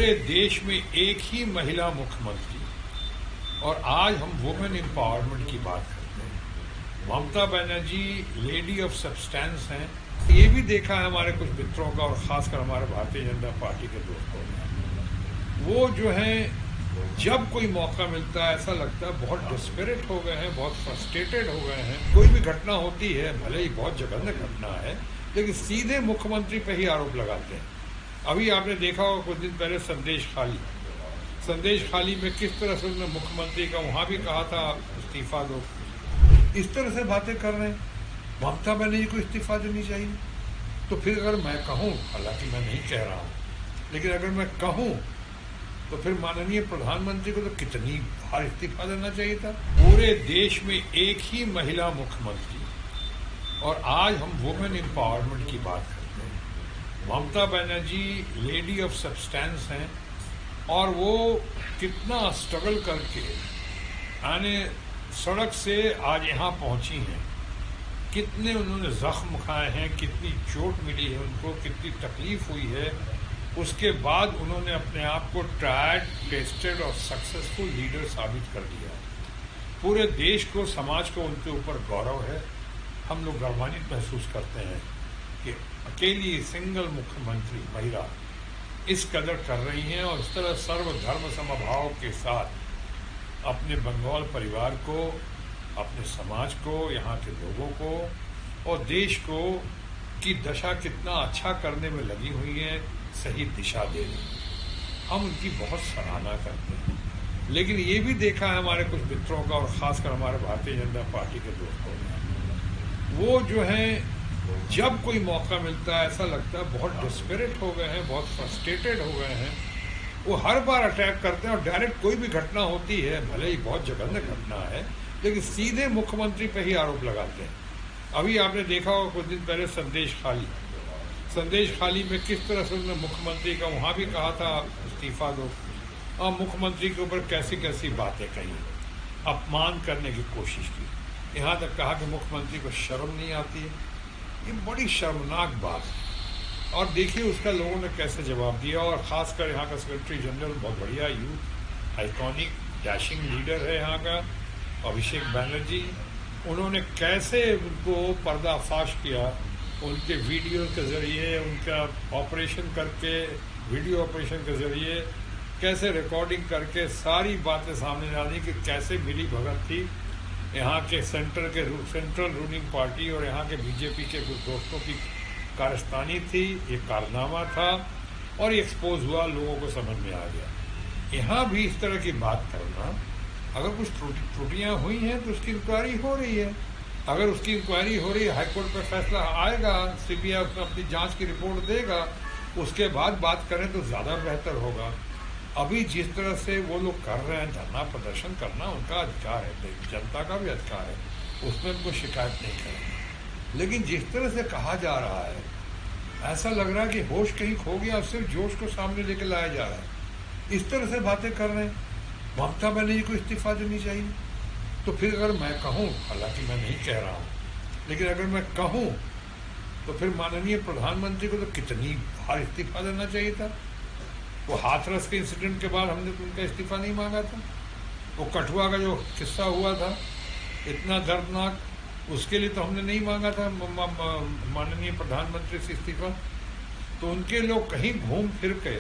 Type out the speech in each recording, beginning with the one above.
पूरे देश में एक ही महिला मुख्यमंत्री, और आज हम वुमेन एम्पावरमेंट की बात करते हैं। Mamata Banerjee lady of substance हैं। ये भी देखा है हमारे कुछ मित्रों का और खासकर हमारे भारतीय जनता पार्टी के दोस्तों ने। वो जो है जब कोई मौका मिलता है ऐसा लगता है बहुत डिस्परेट हो गए हैं, बहुत फ्रस्ट्रेटेड हो गए हैं। कोई भी घटना होती है, भले ही बहुत जघन्य घटना है, लेकिन सीधे मुख्यमंत्री पे ही आरोप लगाते हैं। अभी आपने देखा होगा कुछ दिन पहले संदेश खाली में किस तरह से उन्होंने मुख्यमंत्री का वहां भी कहा था इस्तीफा दो। इस तरह से बातें कर रहे हैं। ममता बनर्जी को इस्तीफा देनी चाहिए। तो फिर अगर मैं कहूँ, हालांकि मैं नहीं कह रहा हूँ, लेकिन अगर मैं कहूँ तो फिर माननीय प्रधानमंत्री को तो कितनी बार इस्तीफा देना चाहिए था। पूरे देश में एक ही महिला मुख्यमंत्री, और आज हम वुमेन एम्पावरमेंट की बात करते हैं। Mamata Banerjee lady of substance हैं, और वो कितना स्ट्रगल करके आने सड़क से आज यहाँ पहुँची हैं। कितने उन्होंने जख्म खाए हैं, कितनी चोट मिली है उनको, कितनी तकलीफ हुई है। उसके बाद उन्होंने अपने आप को ट्राइड, टेस्टेड और सक्सेसफुल लीडर साबित कर दिया। पूरे देश को, समाज को उनके ऊपर गौरव है। हम लोग गौरवान्वित महसूस करते हैं कि अकेली सिंगल मुख्यमंत्री महिला इस कदर कर रही हैं, और इस तरह सर्वधर्म समभाव के साथ अपने बंगाल परिवार को, अपने समाज को, यहाँ के लोगों को और देश को की दशा कितना अच्छा करने में लगी हुई है, सही दिशा दे रही। हम उनकी बहुत सराहना करते हैं। लेकिन ये भी देखा है हमारे कुछ मित्रों का और खासकर हमारे भारतीय जनता पार्टी के दोस्तों ने। वो जो है जब कोई मौका मिलता है ऐसा लगता है बहुत डिस्परेट हो गए हैं, बहुत फ्रस्ट्रेटेड हो गए हैं। वो हर बार अटैक करते हैं, और डायरेक्ट कोई भी घटना होती है, भले ही बहुत जघन्य घटना है, लेकिन सीधे मुख्यमंत्री पे ही आरोप लगाते हैं। अभी आपने देखा होगा कुछ दिन पहले संदेश खाली में किस तरह से उन्होंने मुख्यमंत्री का वहां भी कहा था इस्तीफा दो, और मुख्यमंत्री के ऊपर कैसी कैसी बातें कही, अपमान करने की कोशिश की। यहाँ तक कहा कि मुख्यमंत्री को शर्म नहीं आती है। ये बड़ी शर्मनाक बात है। और देखिए उसका लोगों ने कैसे जवाब दिया, और खासकर यहाँ का सेक्रेटरी जनरल बहुत बढ़िया यूथ आइकॉनिक डैशिंग लीडर है यहाँ का, अभिषेक बनर्जी। उन्होंने कैसे उनको पर्दाफाश किया, उनके वीडियो के जरिए, उनका ऑपरेशन करके, वीडियो ऑपरेशन के जरिए कैसे रिकॉर्डिंग करके सारी बातें सामने डाली कि कैसे मिली भगत थी यहाँ के सेंट्रल रूलिंग पार्टी और यहाँ के बीजेपी के कुछ दोस्तों की कारस्तानी थी। ये कारनामा था, और ये एक्सपोज हुआ, लोगों को समझ में आ गया। यहाँ भी इस तरह की बात करना, अगर कुछ त्रुटियां हुई हैं तो उसकी इंक्वायरी हो रही है। अगर उसकी इंक्वायरी हो रही है, हाईकोर्ट पर फैसला आएगा, सीबीआई उसमें अपनी जांच की रिपोर्ट देगा, उसके बाद बात करें तो ज़्यादा बेहतर होगा। अभी जिस तरह से वो लोग कर रहे हैं, धरना प्रदर्शन करना उनका अधिकार है, जनता का भी अधिकार है, उसमें उनको शिकायत नहीं करेंगे। लेकिन जिस तरह से कहा जा रहा है, ऐसा लग रहा है कि होश कहीं खो गया, सिर्फ जोश को सामने लेकर लाया जा रहा है। इस तरह से बातें कर रहे हैं। ममता बनर्जी को इस्तीफा देनी चाहिए। तो फिर अगर मैं कहूँ, हालांकि मैं नहीं कह रहा हूँ, लेकिन अगर मैं कहूँ तो फिर माननीय प्रधानमंत्री को तो कितनी बार इस्तीफा देना चाहिए था। वो हाथरस के इंसिडेंट के बाद हमने तो उनका इस्तीफा नहीं मांगा था। वो कठुआ का जो किस्सा हुआ था इतना दर्दनाक, उसके लिए तो हमने नहीं मांगा था माननीय प्रधानमंत्री से इस्तीफा। तो उनके लोग कहीं घूम फिर के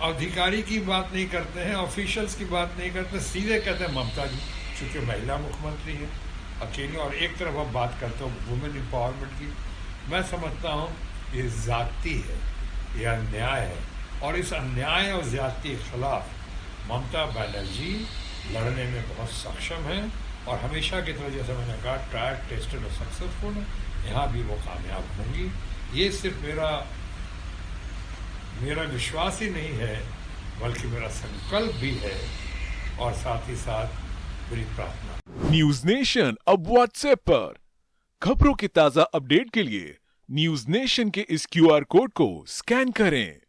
अधिकारी की बात नहीं करते हैं, ऑफिशियल्स की बात नहीं करते, सीधे कहते हैं ममता जी, चूँकि महिला मुख्यमंत्री है अकेली। और एक तरफ आप बात करते हो वुमेन एम्पावरमेंट की। मैं समझता हूँ ये ज़्यादती है, ये अन्याय है, और इस अन्याय और ज़्यादती के खिलाफ ममता बनर्जी लड़ने में बहुत सक्षम है, और हमेशा की तरह जैसे मैंने कहा ट्राइड, टेस्टेड और सक्सेसफुल है। यहाँ भी वो कामयाब होंगी। ये सिर्फ मेरा विश्वास ही नहीं है, बल्कि मेरा संकल्प भी है, और साथ ही साथ मेरी प्रार्थना। न्यूज नेशन अब व्हाट्सएप पर खबरों के ताजा अपडेट के लिए न्यूज नेशन के इस क्यूआर कोड को स्कैन करें।